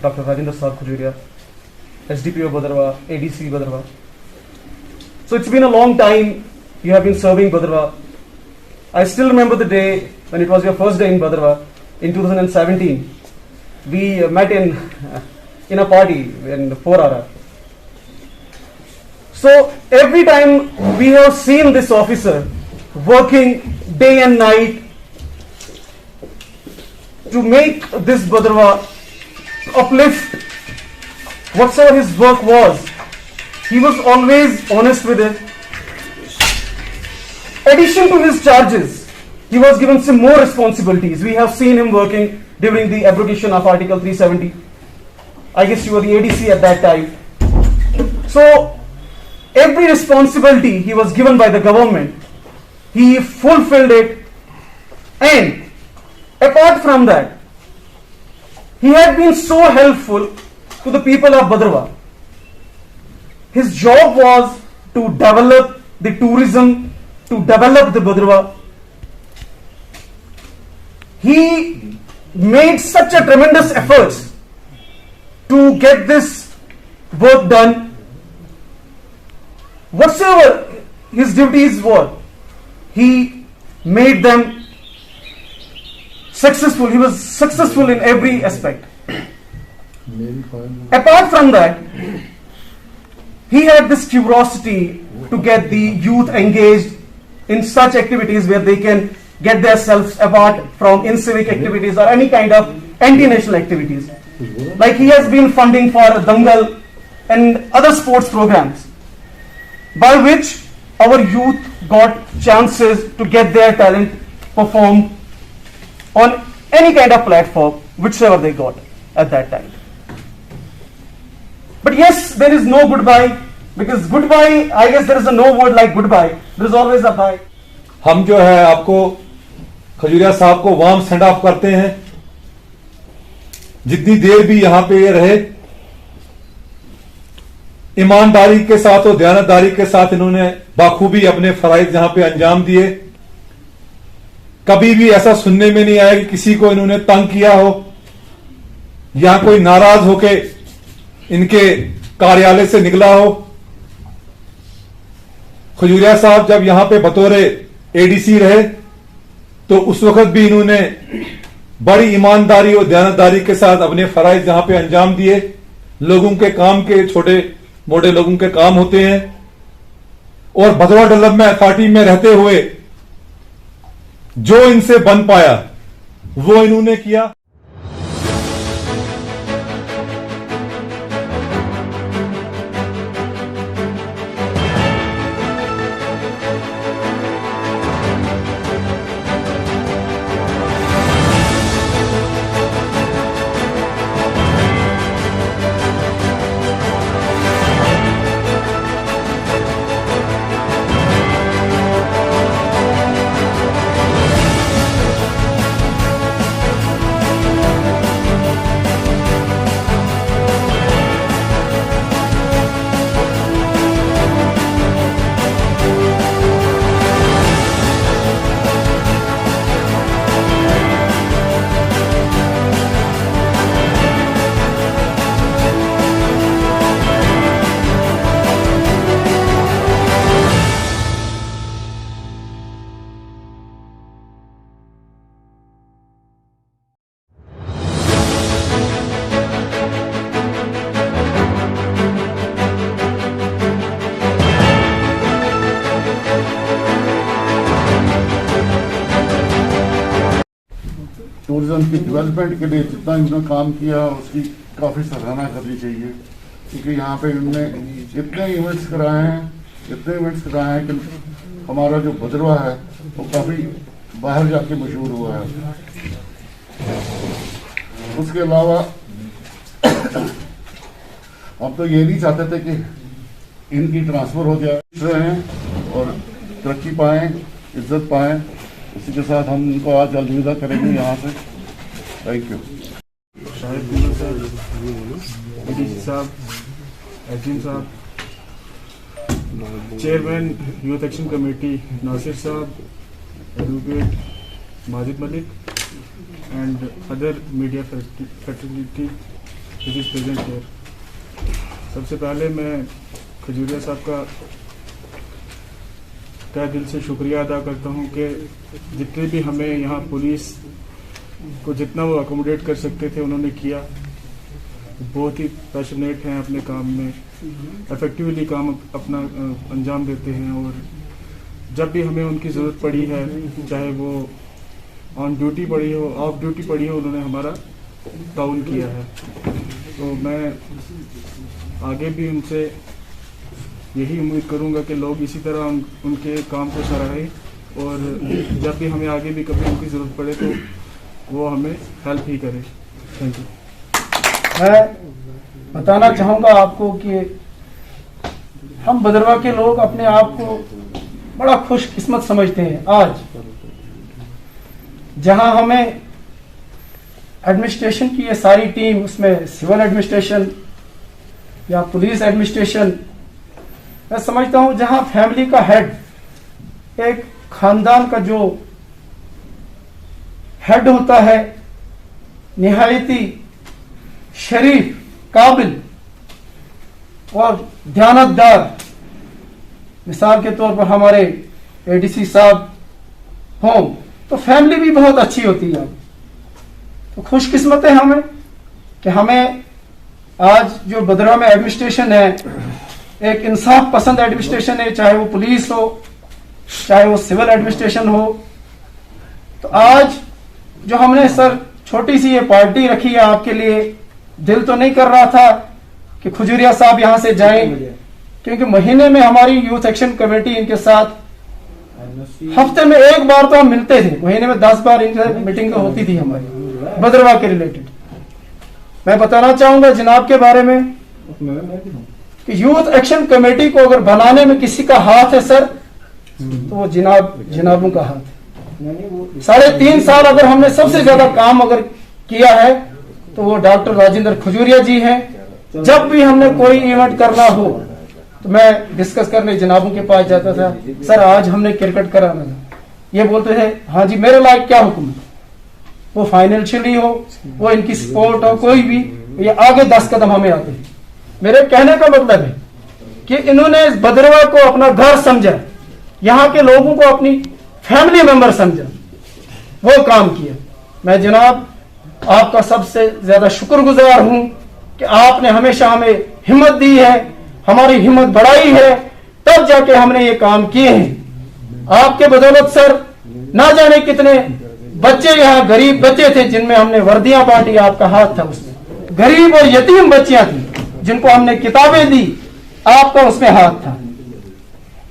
Dr. Rajendra Saab Khujuria, SDPO Bhadarwah, ADC Bhadarwah. So it's been a long time you have been serving Bhadarwah. I still remember the day when it was your first day in Bhadarwah in 2017. We met in a party in 4RR. So every time we have seen this officer working day and night to make this Bhadarwah uplift whatsoever his work was, he was always honest with it. Addition to his charges, he was given some more responsibilities. We have seen him working during the abrogation of Article 370. I guess you were the ADC at that time. So every responsibility he was given by the government, he fulfilled it. And apart from that, he had been so helpful to the people of Bhadarwah. His job was to develop the tourism, to develop the Bhadarwah. He made such a tremendous efforts to get this work done. Whatsoever his duties were, he made them successful. He was successful in every aspect. Apart from that, he had this curiosity to get the youth engaged in such activities where they can get themselves apart from incivic activities or any kind of anti-national activities. Like he has been funding for Dangal and other sports programs, by which our youth got chances to get their talent performed on any kind of platform, whichever they got at that time. But yes, there is no goodbye, because goodbye, I guess there is a no word like goodbye. There is always a bye. हम जो है आपको खजूरिया साहब को warm send off करते हैं। जितनी देर भी यहां पे ये रहे, ईमानदारी के साथ और दयानतदारी के साथ इन्होंने बाखूबी अपने फराइज यहां पे अंजाम दिए। कभी भी ऐसा सुनने में नहीं आया कि किसी को इन्होंने तंग किया हो या कोई नाराज होके इनके कार्यालय से निकला हो। खजूरिया साहब जब यहां पे बतौर एडीसी रहे तो उस वक्त भी इन्होंने बड़ी ईमानदारी और दयानतदारी के साथ अपने फराइज यहां पे अंजाम दिए। लोगों के काम के छोटे मोटे लोगों के काम होते हैं और भदरवा डेवलपमेंट अथॉरिटी में रहते हुए जो इनसे बन पाया वो इन्होंने किया। टूरिज्म की डेवलपमेंट के लिए जितना इन्होंने काम किया उसकी काफ़ी सराहना करनी चाहिए, क्योंकि यहाँ पे इन्होंने इतने इवेंट्स कराए हैं कि हमारा जो भदरवा है वो काफ़ी बाहर जाके मशहूर हुआ है। उसके अलावा हम तो ये नहीं चाहते थे कि इनकी ट्रांसफ़र हो जाए और तरक्की पाएँ, इज्जत पाएँ। इसी के साथ हम उनको आज अलविदा करेंगे यहाँ से। Thank you. Shahid sir, ADC साहब, एसडीएम साहब, chairman youth action committee Nasir साहब, advocate Majid Malik, and other media fraternity which is present here. सबसे पहले मैं खजूरिया साहब का तहे दिल से शुक्रिया अदा करता हूँ कि जितने भी हमें यहाँ पुलिस को जितना वो अकोमोडेट कर सकते थे उन्होंने किया। बहुत ही पैशनेट हैं अपने काम में, इफेक्टिवली काम अपना अंजाम देते हैं और जब भी हमें उनकी ज़रूरत पड़ी है, चाहे वो ऑन ड्यूटी पड़ी हो, ऑफ ड्यूटी पड़ी हो, उन्होंने हमारा ताउन किया है। तो मैं आगे भी उनसे यही उम्मीद करूंगा कि लोग इसी तरह उनके काम को सराहें और जब भी हमें आगे भी कभी उनकी ज़रूरत पड़े तो वो हमें हेल्प ही करे। Thank you. मैं बताना चाहूँगा आपको कि हम भद्रवाह के लोग अपने आप को बड़ा खुशकिस्मत समझते हैं। आज जहां हमें एडमिनिस्ट्रेशन की ये सारी टीम, उसमें सिविल एडमिनिस्ट्रेशन या पुलिस एडमिनिस्ट्रेशन, मैं समझता हूं जहां फैमिली का हेड, एक खानदान का जो हेड होता है, निहायती शरीफ, काबिल और ध्यानतदार, मिसाल के तौर पर हमारे एडीसी साहब हों, तो फैमिली भी बहुत अच्छी होती है। तो खुशकिस्मत है हमें कि हमें आज जो भद्रवाह में एडमिनिस्ट्रेशन है, एक इंसाफ पसंद एडमिनिस्ट्रेशन है, चाहे वो पुलिस हो, चाहे वो सिविल एडमिनिस्ट्रेशन हो। तो आज जो हमने सर छोटी सी ये पार्टी रखी है आपके लिए, दिल तो नहीं कर रहा था कि खजूरिया साहब यहां से जाएं, क्योंकि महीने में हमारी यूथ एक्शन कमेटी इनके साथ हफ्ते में एक बार तो हम मिलते थे, महीने में 10 बार इनसे मीटिंग तो होती थी हमारी भद्रवाह के रिलेटेड। मैं बताना चाहूंगा जनाब के बारे में कि यूथ एक्शन कमेटी को अगर बनाने में किसी का हाथ है सर, तो वो जनाबों का हाथ है। 3.5 साल अगर हमने सबसे ज्यादा काम अगर किया है तो वो डॉक्टर राजेंद्र खजूरिया जी हैं। जब भी हमने कोई इवेंट करना हो तो मैं डिस्कस करने जनाबों के पास जाता था, सर आज हमने क्रिकेट कराना था, ये बोलते थे हाँ जी मेरे लायक क्या हुक्म है, वो फाइनेंशियली हो, वो इनकी सपोर्ट हो, कोई भी, ये आगे 10 कदम हमें आते हैं। मेरे कहने का मतलब है कि इन्होंने इस भद्रवाह को अपना घर समझा, यहाँ के लोगों को अपनी फैमिली मेंबर समझा, वो काम किया। मैं जनाब आपका सबसे ज्यादा शुक्रगुजार हूं कि आपने हमेशा हमें हिम्मत दी है, हमारी हिम्मत बढ़ाई है, तब जाके हमने ये काम किए हैं। आपके बदौलत सर ना जाने कितने बच्चे यहाँ गरीब बच्चे थे जिनमें हमने वर्दियां बांटी, आपका हाथ था उसमें। गरीब और यतीम बच्चियां थी जिनको हमने किताबें दी, आपका उसमें हाथ था।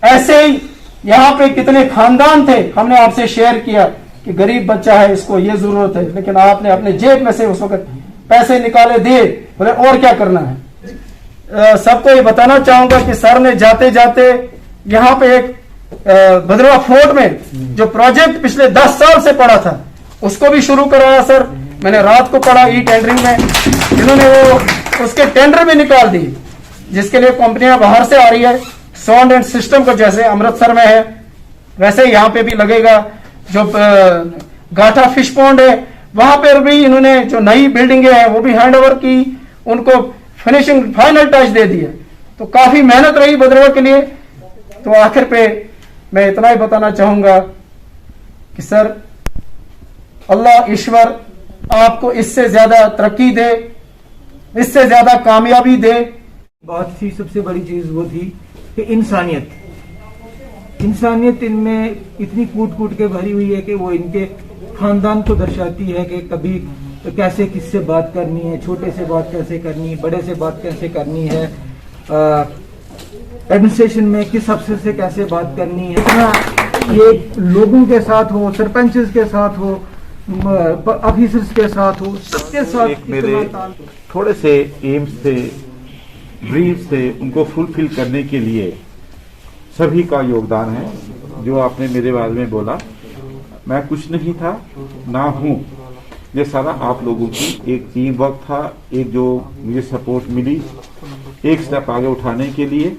ऐसे ही यहाँ पे कितने खानदान थे, हमने आपसे शेयर किया कि गरीब बच्चा है, इसको ये जरूरत है, लेकिन आपने अपने जेब में से उस वक्त पैसे निकाले दिए, बोले और क्या करना है। सबको ये बताना चाहूंगा कि सर ने जाते जाते यहाँ पे एक भद्रवाह फोर्ट में जो प्रोजेक्ट पिछले 10 साल से पड़ा था उसको भी शुरू कराया सर। मैंने रात को पढ़ा ई टेंडरिंग में, इन्होंने वो उसके टेंडर भी निकाल दिए, जिसके लिए कंपनियां बाहर से आ रही है। साउंड एंड सिस्टम को जैसे अमृतसर में है वैसे यहाँ पे भी लगेगा। जो गाठा फिश पॉन्ड है वहां पर भी इन्होंने जो नई बिल्डिंगें हैं वो भी हैंड ओवर की, उनको फिनिशिंग फाइनल टच दे दिया। तो काफी मेहनत रही भद्रवाह के लिए। तो आखिर पे मैं इतना ही बताना चाहूंगा कि सर अल्लाह ईश्वर आपको इससे ज्यादा तरक्की दे, इससे ज्यादा कामयाबी दे। बात थी, सबसे बड़ी चीज वो थी कि इंसानियत इनमें इतनी कूट कूट के भरी हुई है कि वो इनके खानदान को दर्शाती है कि कभी कैसे किससे बात करनी है, छोटे से बात कैसे करनी है, बड़े से बात कैसे करनी है, एडमिनिस्ट्रेशन में किस अफसर से कैसे बात करनी है। इतना ये लोगों के साथ हो, सरपंचेस के साथ हो, ऑफिसर्स के साथ हो, सबके साथ मेरे थोड़े से एम्स थे, ड्रीम्स थे, उनको फुलफिल करने के लिए सभी का योगदान है। जो आपने मेरे बारे में बोला, मैं कुछ नहीं था ना हूं, ये सारा आप लोगों की एक टीम वर्क था, एक जो मुझे सपोर्ट मिली एक स्टेप आगे उठाने के लिए।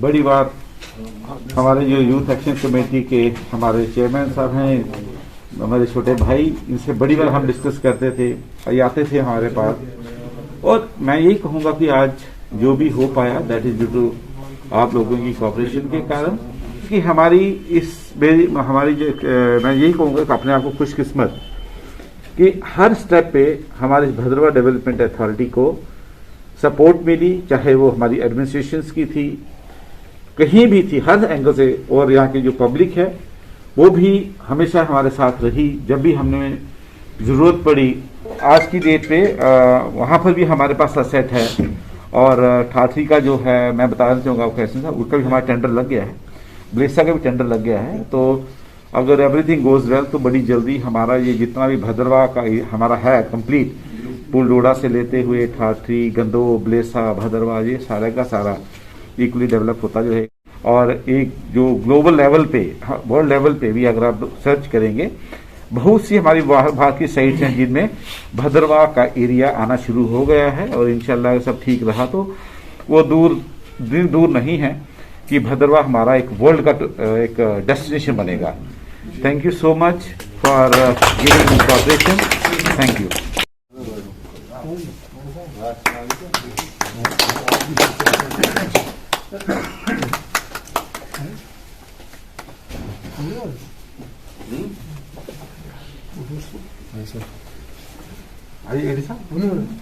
बड़ी बात हमारे जो यूथ एक्शन कमेटी के हमारे चेयरमैन साहब हैं, हमारे छोटे भाई, इनसे बड़ी बार हम डिस्कस करते थे, ये आते थे हमारे पास और मैं यही कहूंगा कि आज जो भी हो पाया दैट इज ड्यू टू आप लोगों की कॉपरेशन के कारण, कि हमारी हमारी जो मैं यही कहूंगा कि अपने आप को खुशकिस्मत कि हर स्टेप पे हमारे भद्रवाह डेवलपमेंट अथॉरिटी को सपोर्ट मिली, चाहे वो हमारी एडमिनिस्ट्रेशंस की थी, कहीं भी थी, हर एंगल से। और यहाँ की जो पब्लिक है वो भी हमेशा हमारे साथ रही, जब भी हमने जरूरत पड़ी। आज की डेट पे वहाँ पर भी हमारे पास असेट है, और ठाठरी का जो है मैं बताना चाहूँगा आपको ऐसे साहब, उसका भी हमारा टेंडर लग गया है, ब्लेसा का भी टेंडर लग गया है। तो अगर एवरीथिंग गोज वेल तो बड़ी जल्दी हमारा ये जितना भी भद्रवाह का हमारा है कंप्लीट, पुल डोडा से लेते हुए ठाठरी, गंदो, ब्लेसा, भद्रवाह, ये सारा का सारा इक्वली डेवलप होता जो है। और एक जो ग्लोबल लेवल पे, वर्ल्ड लेवल पे भी अगर आप सर्च करेंगे, बहुत सी हमारी बाहर की साइट्स हैं जिनमें भद्रवाह का एरिया आना शुरू हो गया है। और इंशाल्लाह सब ठीक रहा तो वो दूर नहीं है कि भद्रवाह हमारा एक वर्ल्ड का एक डेस्टिनेशन बनेगा। Thank you so much for giving cooperation. Thank you.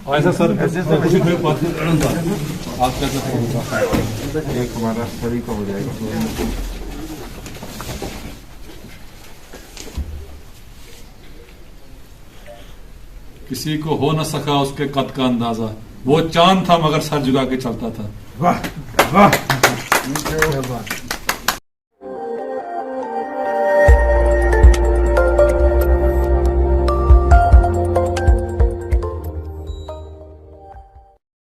ऐसा सर कुछ भी बात आप कैसे एक हमारा सभी का हो जाएगा। किसी को हो न सका उसके कद का अंदाजा, वो चांद था मगर सर झुका के चलता था। वाह वाह।